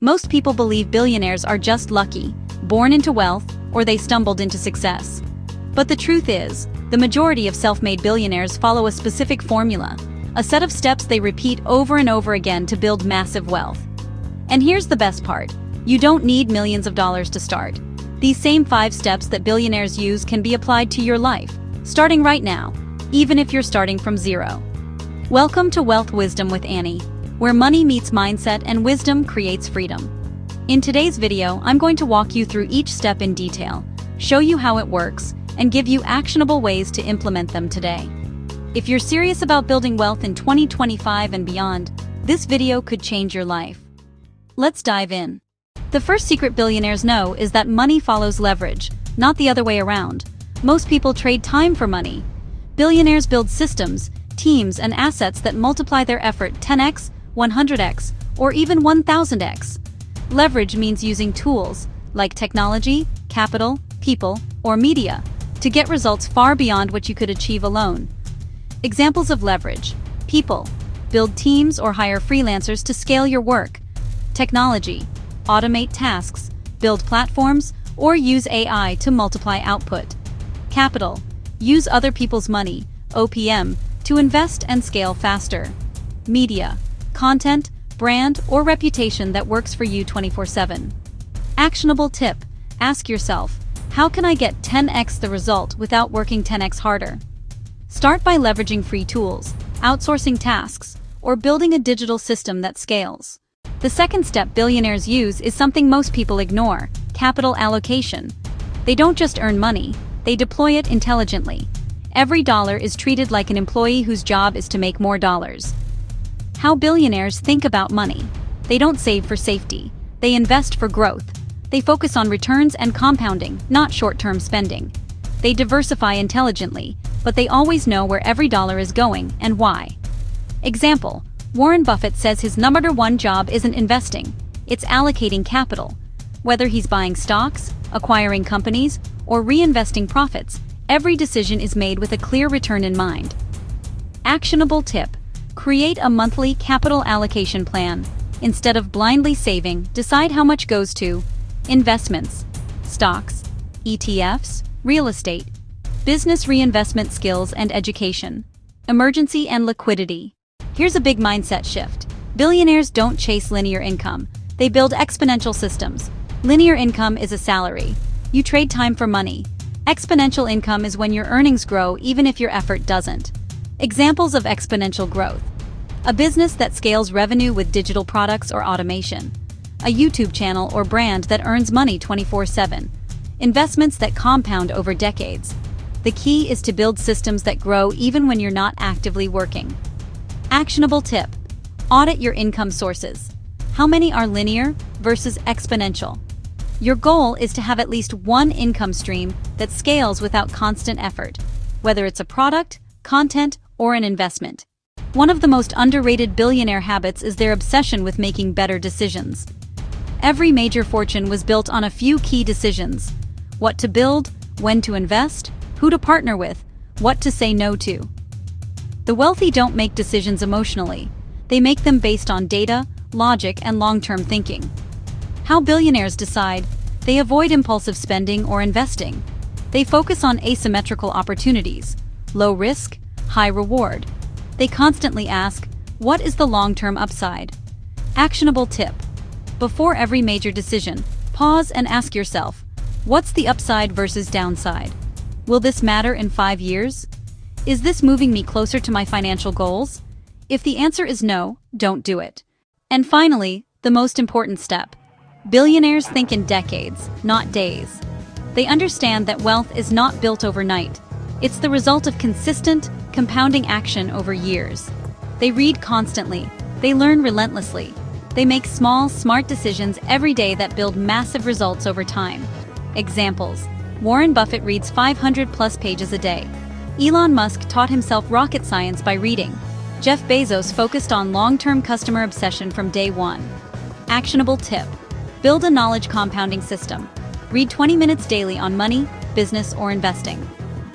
Most people believe billionaires are just lucky, born into wealth, or they stumbled into success. But the truth is, the majority of self-made billionaires follow a specific formula, a set of steps they repeat over and over again to build massive wealth. And here's the best part: you don't need millions of dollars to start. These same 5 steps that billionaires use can be applied to your life, starting right now, even if you're starting from zero. Welcome to Wealth Wisdom with Annie, where money meets mindset and wisdom creates freedom. In today's video, I'm going to walk you through each step in detail, show you how it works, and give you actionable ways to implement them today. If you're serious about building wealth in 2025 and beyond, this video could change your life. Let's dive in. The first secret billionaires know is that money follows leverage, not the other way around. Most people trade time for money. Billionaires build systems, teams, and assets that multiply their effort 10x, 100x, or even 1000x. Leverage means using tools, like technology, capital, people, or media, to get results far beyond what you could achieve alone. Examples of leverage: people, build teams or hire freelancers to scale your work. Technology, automate tasks, build platforms, or use AI to multiply output. Capital, use other people's money, OPM, to invest and scale faster. Media, content, brand, or reputation that works for you 24/7. Actionable tip: ask yourself, how can I get 10x the result without working 10x harder? Start by leveraging free tools, outsourcing tasks, or building a digital system that scales. The second step billionaires use is something most people ignore: capital allocation. They don't just earn money, they deploy it intelligently. Every dollar is treated like an employee whose job is to make more dollars. How billionaires think about money: they don't save for safety, they invest for growth. They focus on returns and compounding, not short-term spending. They diversify intelligently, but they always know where every dollar is going and why. Example: Warren Buffett says his number one job isn't investing, it's allocating capital. Whether he's buying stocks, acquiring companies, or reinvesting profits, every decision is made with a clear return in mind. Actionable tip: create a monthly capital allocation plan. Instead of blindly saving, decide how much goes to investments, stocks, ETFs, real estate, business reinvestment, skills and education, emergency and liquidity. Here's a big mindset shift. Billionaires don't chase linear income, they build exponential systems. Linear income is a salary. You trade time for money. Exponential income is when your earnings grow even if your effort doesn't. Examples of exponential growth: a business that scales revenue with digital products or automation, a YouTube channel or brand that earns money 24/7, investments that compound over decades. The key is to build systems that grow even when you're not actively working. Actionable tip: audit your income sources. How many are linear versus exponential? Your goal is to have at least one income stream that scales without constant effort, whether it's a product, content, or an investment. One of the most underrated billionaire habits is their obsession with making better decisions. Every major fortune was built on a few key decisions: what to build, when to invest, who to partner with, what to say no to. The wealthy don't make decisions emotionally. They make them based on data, logic, and long-term thinking. How billionaires decide: they avoid impulsive spending or investing. They focus on asymmetrical opportunities, low risk, high reward. They constantly ask, what is the long-term upside? Actionable tip: before every major decision, pause and ask yourself, what's the upside versus downside? Will this matter in 5 years? Is this moving me closer to my financial goals? If the answer is no, don't do it. And finally, the most important step: billionaires think in decades, not days. They understand that wealth is not built overnight. It's the result of consistent, compounding action over years. They read constantly. They learn relentlessly. They make small, smart decisions every day that build massive results over time. Examples: Warren Buffett reads 500+ pages a day. Elon Musk taught himself rocket science by reading. Jeff Bezos focused on long-term customer obsession from day one. Actionable tip: build a knowledge compounding system. Read 20 minutes daily on money, business, or investing.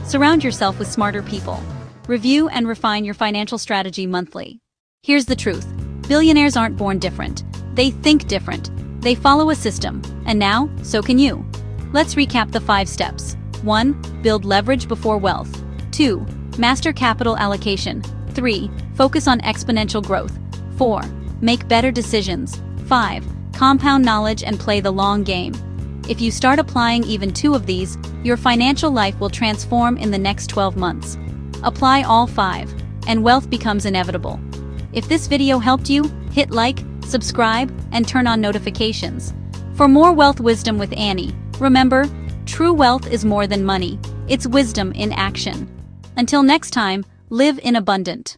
Surround yourself with smarter people. Review and refine your financial strategy monthly. Here's the truth: billionaires aren't born different. They think different. They follow a system, and now, so can you. Let's recap the 5 steps. 1. Build leverage before wealth. 2. Master capital allocation. 3. Focus on exponential growth. 4. Make better decisions. 5. Compound knowledge and play the long game. If you start applying even 2 of these, your financial life will transform in the next 12 months. Apply all 5, and wealth becomes inevitable. If this video helped you, hit like, subscribe, and turn on notifications. For more wealth wisdom with Annie, remember, true wealth is more than money, it's wisdom in action. Until next time, live in abundance.